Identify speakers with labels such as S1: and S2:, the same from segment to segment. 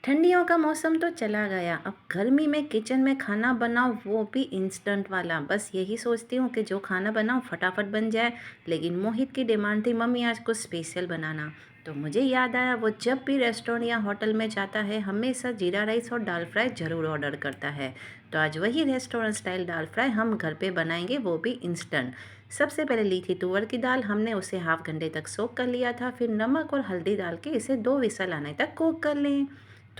S1: ठंडियों का मौसम तो चला गया। अब गर्मी में किचन में खाना बनाओ, वो भी इंस्टेंट वाला। बस यही सोचती हूँ कि जो खाना बनाओ फटाफट बन जाए। लेकिन मोहित की डिमांड थी, मम्मी आज कुछ स्पेशल बनाना। तो मुझे याद आया, वो जब भी रेस्टोरेंट या होटल में जाता है हमेशा जीरा राइस और दाल फ्राई ज़रूर ऑर्डर करता है। तो आज वही रेस्टोरेंट स्टाइल दाल फ्राई हम घर पे बनाएंगे, वो भी इंस्टेंट। सबसे पहले ली थी तुअर की दाल, हमने उसे हाफ घंटे तक सोक कर लिया था। फिर नमक और हल्दी डाल के इसे 2 विसल आने तक कुक कर लें।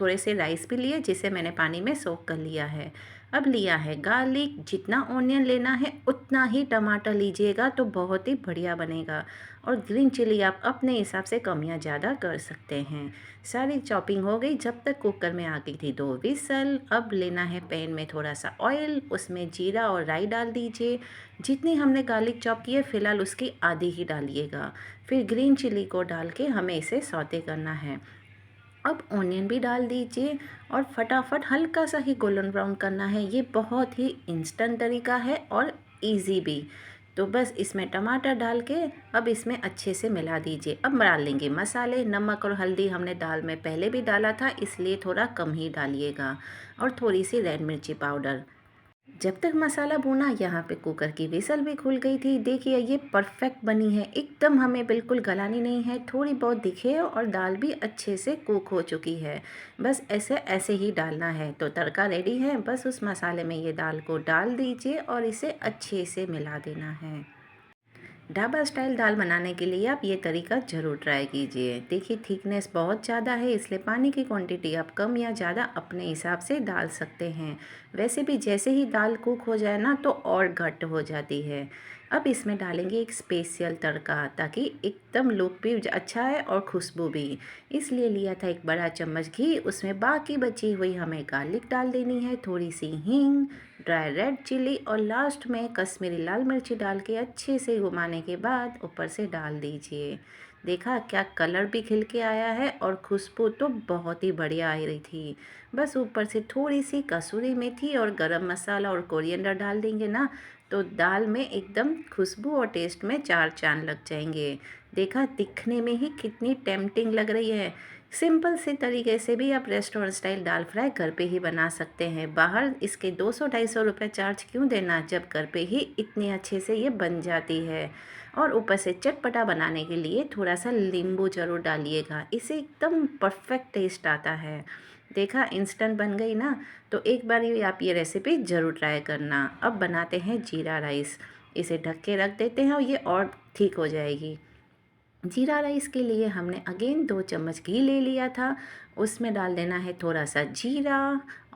S1: थोड़े से राइस भी लिए जिसे मैंने पानी में सोक कर लिया है। अब लिया है गार्लिक, जितना ऑनियन लेना है उतना ही टमाटर लीजिएगा तो बहुत ही बढ़िया बनेगा। और ग्रीन चिली आप अपने हिसाब से कम या ज़्यादा कर सकते हैं। सारी चॉपिंग हो गई जब तक कुकर में आ गई थी 2 विसल। अब लेना है पैन में थोड़ा सा ऑयल, उसमें जीरा और राई डाल दीजिए। जितनी हमने गार्लिक चॉप की है फ़िलहाल उसकी आधी ही डालिएगा। फिर ग्रीन चिली को डाल के हमें इसे सौते करना है। अब ऑनियन भी डाल दीजिए और फटाफट हल्का सा ही गोल्डन ब्राउन करना है। ये बहुत ही इंस्टेंट तरीका है और इजी भी। तो बस इसमें टमाटर डाल के अब इसमें अच्छे से मिला दीजिए। अब डाल लेंगे मसाले। नमक और हल्दी हमने दाल में पहले भी डाला था, इसलिए थोड़ा कम ही डालिएगा। और थोड़ी सी रेड मिर्ची पाउडर। जब तक मसाला भुना, यहाँ पे कुकर की विसल भी खुल गई थी। देखिए ये परफेक्ट बनी है एकदम, हमें बिल्कुल गलानी नहीं है, थोड़ी बहुत दिखे और दाल भी अच्छे से कुक हो चुकी है। बस ऐसे ऐसे ही डालना है तो तड़का रेडी है। बस उस मसाले में ये दाल को डाल दीजिए और इसे अच्छे से मिला देना है। ढाबा स्टाइल दाल बनाने के लिए आप ये तरीका ज़रूर ट्राई कीजिए। देखिए थिकनेस बहुत ज़्यादा है, इसलिए पानी की क्वांटिटी आप कम या ज़्यादा अपने हिसाब से डाल सकते हैं। वैसे भी जैसे ही दाल कुक हो जाए ना तो और घट हो जाती है। अब इसमें डालेंगे एक स्पेशल तड़का, ताकि एकदम लुक भी अच्छा है और खुशबू भी। इसलिए लिया था एक बड़ा चम्मच घी, उसमें बाकी बची हुई हमें गार्लिक डाल देनी है, थोड़ी सी हींग, ड्राई रेड चिली और लास्ट में कश्मीरी लाल मिर्ची डाल के अच्छे से घुमाने के बाद ऊपर से डाल दीजिए। देखा क्या कलर भी खिल के आया है और खुशबू तो बहुत ही बढ़िया आ रही थी। बस ऊपर से थोड़ी सी कसूरी मेथी और गरम मसाला और कोरिएंडर डाल देंगे ना तो दाल में एकदम खुशबू और टेस्ट में चार चांद लग जाएंगे। देखा दिखने में ही कितनी टेम्पटिंग लग रही है। सिंपल से तरीके से भी आप रेस्टोरेंट स्टाइल दाल फ्राई घर पे ही बना सकते हैं। बाहर इसके 200-250 रुपये चार्ज क्यों देना, जब घर पे ही इतने अच्छे से ये बन जाती है। और ऊपर से चटपटा बनाने के लिए थोड़ा सा नींबू ज़रूर डालिएगा, इससे एकदम परफेक्ट टेस्ट आता है। देखा इंस्टेंट बन गई ना। तो एक बार ये आप ये रेसिपी ज़रूर ट्राई करना। अब बनाते हैं जीरा राइस। इसे ढक के रख देते हैं और ये और ठीक हो जाएगी। जीरा राइस के लिए हमने अगेन 2 चम्मच घी ले लिया था। उसमें डाल देना है थोड़ा सा जीरा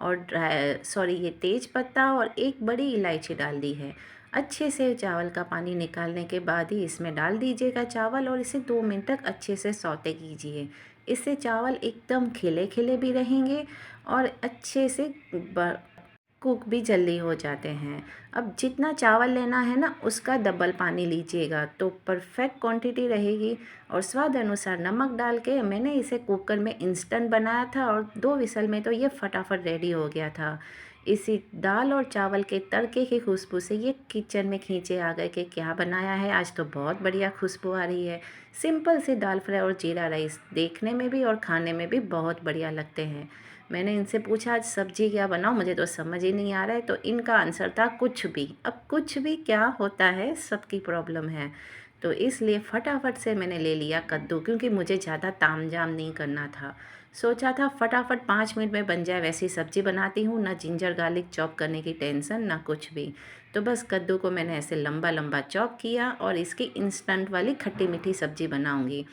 S1: और ये तेज पत्ता और एक बड़ी इलायची डाल दी है। अच्छे से चावल का पानी निकालने के बाद ही इसमें डाल दीजिएगा चावल और इसे 2 मिनट तक अच्छे से सौते कीजिए। इससे चावल एकदम खिले खिले भी रहेंगे और अच्छे से कुक भी जल्दी हो जाते हैं। अब जितना चावल लेना है ना उसका डबल पानी लीजिएगा तो परफेक्ट क्वांटिटी रहेगी। और स्वाद अनुसार नमक डाल के मैंने इसे कुकर में इंस्टेंट बनाया था और 2 विसल में तो ये फटाफट रेडी हो गया था। इसी दाल और चावल के तड़के की खुशबू से ये किचन में खींचे आ गए कि क्या बनाया है आज, तो बहुत बढ़िया खुशबू आ रही है। सिंपल सी दाल फ्राई और जीरा राइस देखने में भी और खाने में भी बहुत बढ़िया लगते हैं। मैंने इनसे पूछा आज सब्जी क्या बनाऊँ, मुझे तो समझ ही नहीं आ रहा है। तो इनका आंसर था कुछ भी। अब कुछ भी क्या होता है, सबकी प्रॉब्लम है। तो इसलिए फटाफट से मैंने ले लिया कद्दू, क्योंकि मुझे ज़्यादा तामझाम नहीं करना था। सोचा था फटाफट 5 मिनट में बन जाए वैसी सब्जी बनाती हूँ, ना जिंजर गार्लिक चॉप करने की टेंशन ना कुछ भी। तो बस कद्दू को मैंने ऐसे लंबा लंबा चॉप किया और इसकी इंस्टेंट वाली खट्टी मीठी सब्जी बनाऊँगी।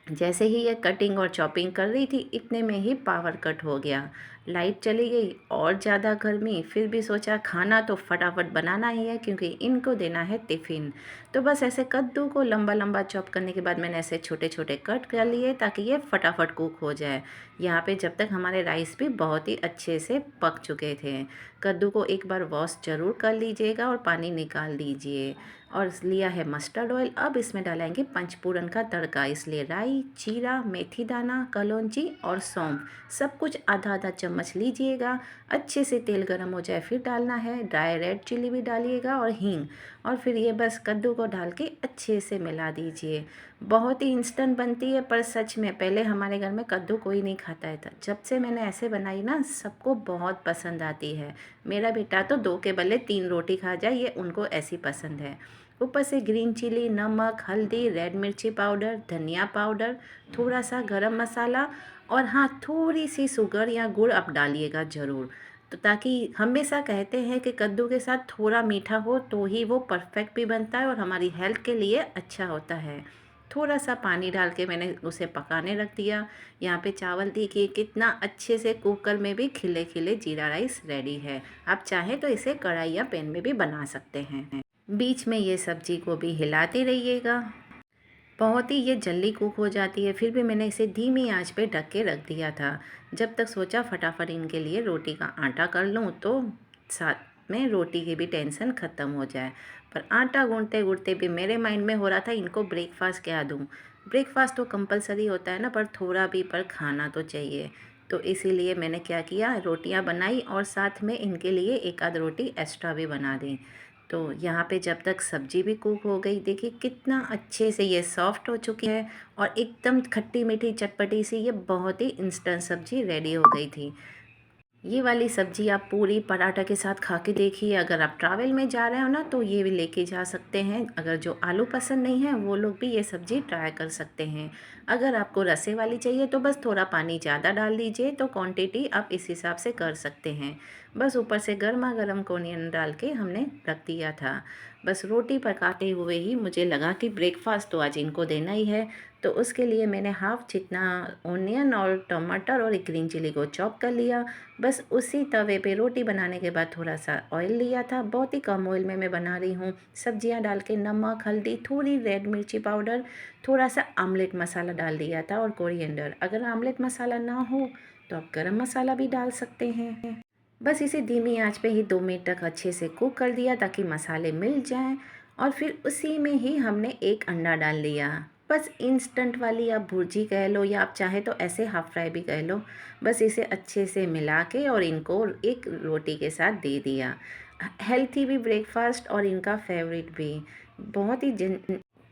S1: जैसे ही ये कटिंग और चॉपिंग कर रही थी इतने में ही पावर कट हो गया। लाइट चली गई और ज़्यादा गर्मी। फिर भी सोचा खाना तो फटाफट बनाना ही है, क्योंकि इनको देना है टिफ़िन। तो बस ऐसे कद्दू को लंबा लंबा चॉप करने के बाद मैंने ऐसे छोटे छोटे कट कर लिए ताकि ये फटाफट कुक हो जाए। यहाँ पे जब तक हमारे राइस भी बहुत ही अच्छे से पक चुके थे। कद्दू को एक बार वॉश ज़रूर कर लीजिएगा और पानी निकाल दीजिए। और लिया है मस्टर्ड ऑयल। अब इसमें डालेंगे पंचफोड़न का तड़का, इसलिए राई, जीरा, मेथी दाना, कलौंजी और सौंफ सब कुछ आधा आधा चम्मच चम्मच लीजिएगा, अच्छे से तेल गरम हो जाए फिर डालना है, ड्राई रेड चिली भी डालिएगा और हींग, और फिर ये बस कद्दू को डाल के अच्छे से मिला दीजिए। बहुत ही इंस्टेंट बनती है, पर सच में पहले हमारे घर में कद्दू कोई नहीं खाता है था। जब से मैंने ऐसे बनाई ना, सबको बहुत पसंद आती है। मेरा बेटा तो 2 के बदले 3 रोटी खा जाए, ये उनको ऐसी पसंद है। ऊपर से ग्रीन चिली, नमक, हल्दी, रेड मिर्ची पाउडर, धनिया पाउडर, थोड़ा सा गरम मसाला, और हाँ, थोड़ी सी शुगर या गुड़ आप डालिएगा ज़रूर। तो ताकि हमेशा कहते हैं कि कद्दू के साथ थोड़ा मीठा हो तो ही वो परफेक्ट भी बनता है और हमारी हेल्थ के लिए अच्छा होता है। थोड़ा सा पानी डाल के मैंने उसे पकाने रख दिया। यहाँ पे चावल देखिए कितना अच्छे से कुकर में भी खिले खिले जीरा राइस रेडी है। आप चाहें तो इसे कढ़ाई या पैन में भी बना सकते हैं। बीच में ये सब्जी को भी हिलाते रहिएगा। बहुत ही ये जल्दी कुक हो जाती है, फिर भी मैंने इसे धीमी आंच पे ढक के रख दिया था। जब तक सोचा फटाफट इनके लिए रोटी का आटा कर लूँ तो साथ में रोटी की भी टेंशन ख़त्म हो जाए। पर आटा गूंथते गूंथते भी मेरे माइंड में हो रहा था इनको ब्रेकफास्ट क्या दूँ। ब्रेकफास्ट तो कंपलसरी होता है ना, पर थोड़ा भी पर खाना तो चाहिए। तो इसीलिए मैंने क्या किया, रोटियां बनाई और साथ में इनके लिए एक आध रोटी एक्स्ट्रा भी बना दी। तो यहाँ पे जब तक सब्जी भी कुक हो गई, देखिए कितना अच्छे से ये सॉफ्ट हो चुकी है और एकदम खट्टी मीठी चटपटी सी ये बहुत ही इंस्टेंट सब्जी रेडी हो गई थी। ये वाली सब्जी आप पूरी पराठा के साथ खा के देखिए। अगर आप ट्रैवल में जा रहे हो ना तो ये भी लेके जा सकते हैं। अगर जो आलू पसंद नहीं है वो लोग भी ये सब्जी ट्राई कर सकते हैं। अगर आपको रसे वाली चाहिए तो बस थोड़ा पानी ज़्यादा डाल दीजिए, तो क्वांटिटी आप इस हिसाब से कर सकते हैं। बस ऊपर से गर्मा गर्म कोनियन डाल के हमने रख दिया था। बस रोटी पकाते हुए ही मुझे लगा कि ब्रेकफास्ट तो आज इनको देना ही है, तो उसके लिए मैंने हाफ जितना ओनियन और टमाटर और एक ग्रीन चिली को चॉप कर लिया। बस उसी तवे पे रोटी बनाने के बाद थोड़ा सा ऑयल लिया था, बहुत ही कम ऑयल में मैं बना रही हूँ। सब्जियाँ डाल के नमक, हल्दी, थोड़ी रेड मिर्ची पाउडर, थोड़ा सा आमलेट मसाला डाल दिया था और कोरिएंडर। अगर आमलेट मसाला ना हो तो आप गरम मसाला भी डाल सकते हैं। बस इसे धीमी आंच पे ही 2 मिनट तक अच्छे से कुक कर दिया ताकि मसाले मिल जाएं, और फिर उसी में ही हमने एक अंडा डाल लिया। बस इंस्टेंट वाली आप भुर्जी कह लो या आप चाहे तो ऐसे हाफ फ्राई भी कह लो। बस इसे अच्छे से मिला के और इनको एक रोटी के साथ दे दिया। हेल्थी भी ब्रेकफास्ट और इनका फेवरेट भी। बहुत ही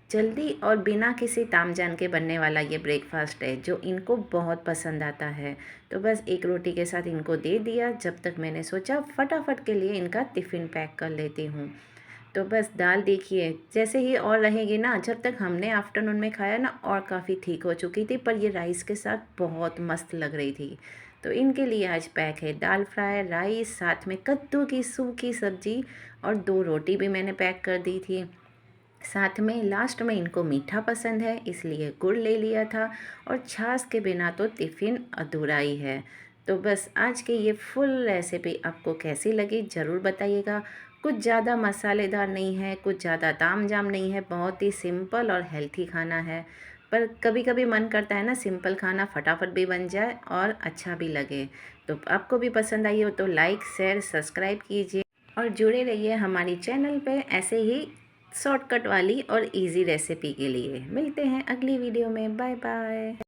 S1: जल्दी और बिना किसी तामझाम के बनने वाला ये ब्रेकफास्ट है जो इनको बहुत पसंद आता है। तो बस एक रोटी के साथ इनको दे दिया, जब तक मैंने सोचा फटाफट के लिए इनका टिफ़िन पैक कर लेती हूँ। तो बस दाल देखिए जैसे ही और रहेगी ना, जब तक हमने आफ्टरनून में खाया ना और काफ़ी ठीक हो चुकी थी, पर ये राइस के साथ बहुत मस्त लग रही थी। तो इनके लिए आज पैक है दाल फ्राई, राइस, साथ में कद्दू की सूखी सब्जी, और 2 रोटी भी मैंने पैक कर दी थी। साथ में लास्ट में इनको मीठा पसंद है इसलिए गुड़ ले लिया था, और छाछ के बिना तो टिफ़िन अधूरा ही है। तो बस आज की ये फुल रेसिपी आपको कैसी लगी ज़रूर बताइएगा। कुछ ज़्यादा मसालेदार नहीं है, कुछ ज़्यादा तामझाम नहीं है, बहुत ही सिंपल और हेल्थी खाना है। पर कभी कभी मन करता है ना सिंपल खाना फटाफट भी बन जाए और अच्छा भी लगे। तो आपको भी पसंद आई हो तो लाइक, शेयर, सब्सक्राइब कीजिए और जुड़े रहिए हमारी चैनल पे ऐसे ही शॉर्टकट वाली और इजी रेसिपी के लिए। मिलते हैं अगली वीडियो में। Bye bye.